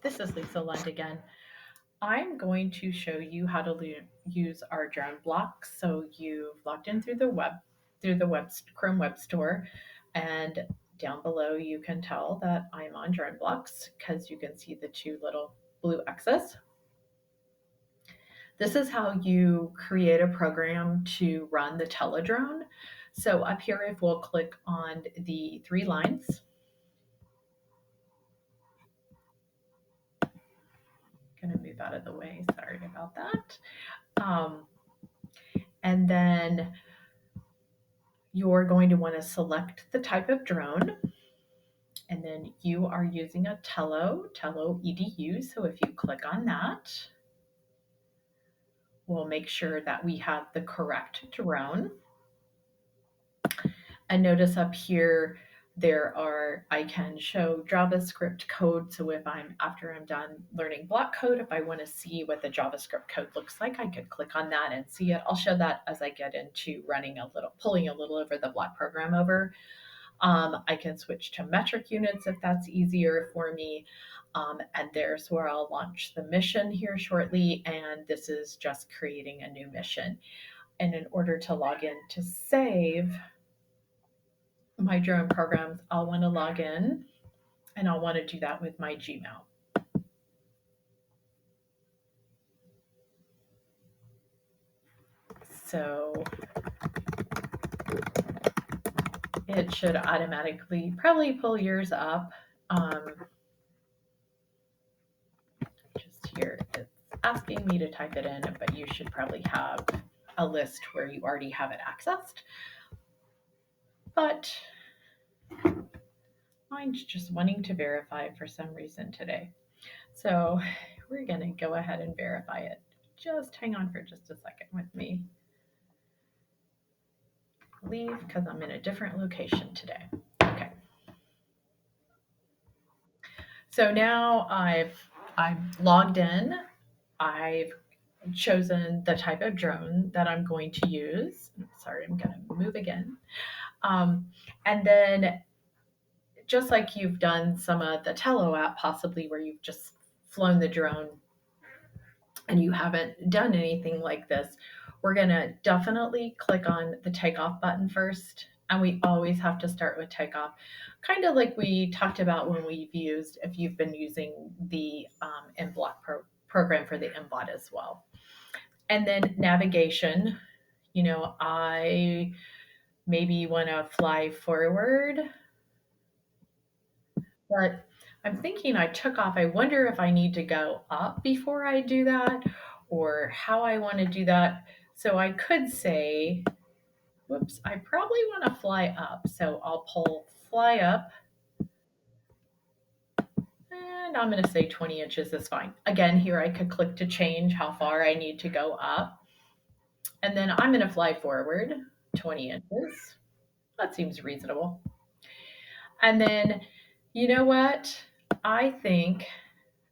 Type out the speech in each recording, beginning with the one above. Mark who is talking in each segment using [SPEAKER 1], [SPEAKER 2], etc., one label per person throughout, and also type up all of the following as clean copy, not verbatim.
[SPEAKER 1] This is Lisa Lund again. I'm going to show you how to use our drone blocks. So you've logged in through the Chrome Web Store, and down below you can tell that I'm on DroneBlocks because you can see the two little blue X's. This is how you create a program to run the teledrone. So up here, if we'll click on the three lines, going to move out of the way. Sorry about that. Um, and then you're going to want to select the type of drone, and then you are using a Tello EDU. So if you click on that, we'll make sure that we have the correct drone. And notice up here, I can show JavaScript code. So after I'm done learning block code, if I want to see what the JavaScript code looks like, I could click on that and see it. I'll show that as I get into pulling a little over the block program over. I can switch to metric units if that's easier for me. And there's where I'll launch the mission here shortly. And this is just creating a new mission. And in order to log in to save my drone programs, I'll want to log in, and I'll want to do that with my Gmail. So it should automatically probably pull yours up. Just here, it's asking me to type it in, but you should probably have a list where you already have it accessed. But mine's just wanting to verify for some reason today. So we're going to go ahead and verify it. Just hang on for just a second with me. Leave because I'm in a different location today. Okay. So now I've logged in. I've chosen the type of drone that I'm going to use. Sorry, I'm going to move again. And then just like you've done some of the Tello app, possibly where you've just flown the drone and you haven't done anything like this, we're going to definitely click on the takeoff button first. And we always have to start with takeoff, kind of like we talked about when if you've been using the MBlock program for the MBOT as well. And then navigation, I maybe want to fly forward, but I'm thinking I took off. I wonder if I need to go up before I do that or how I want to do that. So I could say, whoops, I probably want to fly up. So I'll pull fly up, and I'm going to say 20 inches is fine. Again, here I could click to change how far I need to go up. And then I'm going to fly forward 20 inches. That seems reasonable. And then, you know what? I think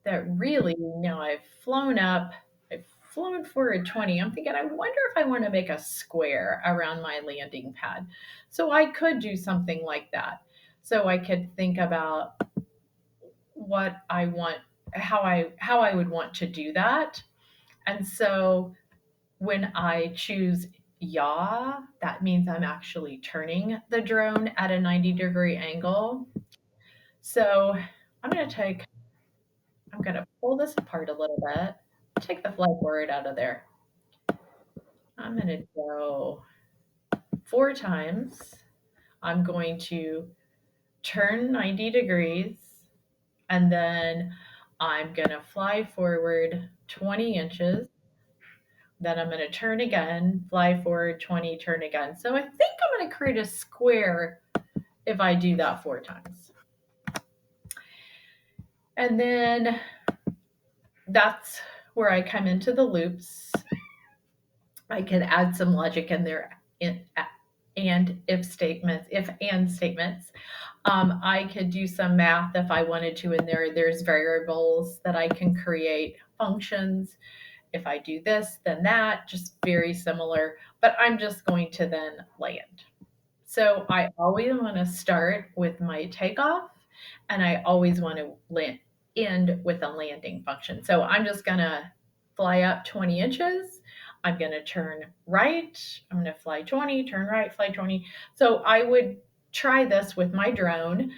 [SPEAKER 1] that really, I've flown up, I've flown forward 20. I'm thinking, I wonder if I want to make a square around my landing pad. So I could do something like that. So I could think about what I want, how I would want to do that. And so when I choose yaw, that means I'm actually turning the drone at a 90-degree angle. So I'm going to pull this apart a little bit, take the flight board out of there. I'm going to go 4 times. I'm going to turn 90 degrees, and then I'm going to fly forward 20 inches. Then I'm going to turn again, fly forward 20, turn again. So I think I'm going to create a square if I do that 4 times. And then that's where I come into the loops. I could add some logic in there and and statements. I could do some math if I wanted to in there. There's variables that I can create, functions. If I do this, then that, just very similar. But I'm just going to then land. So I always want to start with my takeoff, and I always want to land. end with a landing function. So I'm just going to fly up 20 inches. I'm going to turn right. I'm going to fly 20, turn right, fly 20. So I would try this with my drone,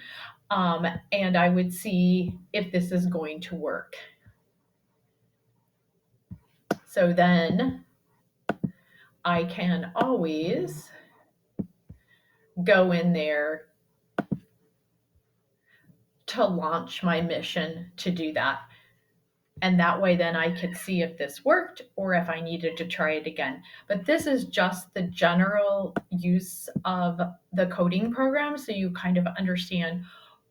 [SPEAKER 1] and I would see if this is going to work. So then I can always go in there to launch my mission to do that. And that way, then I could see if this worked or if I needed to try it again. But this is just the general use of the coding program. So you kind of understand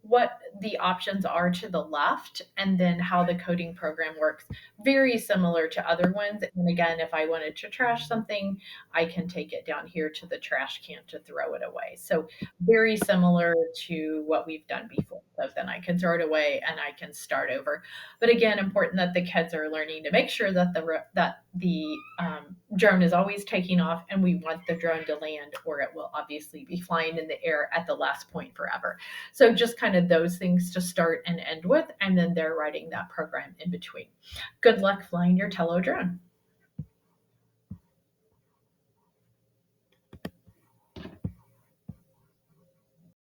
[SPEAKER 1] what the options are to the left and then how the coding program works. Very similar to other ones. And again, if I wanted to trash something, I can take it down here to the trash can to throw it away. So very similar to what we've done before. So then I can throw it away and I can start over. But again, important that the kids are learning to make sure that the drone is always taking off, and we want the drone to land, or it will obviously be flying in the air at the last point forever. So just kind of those things to start and end with, and then they're writing that program in between. Good luck flying your Tello drone.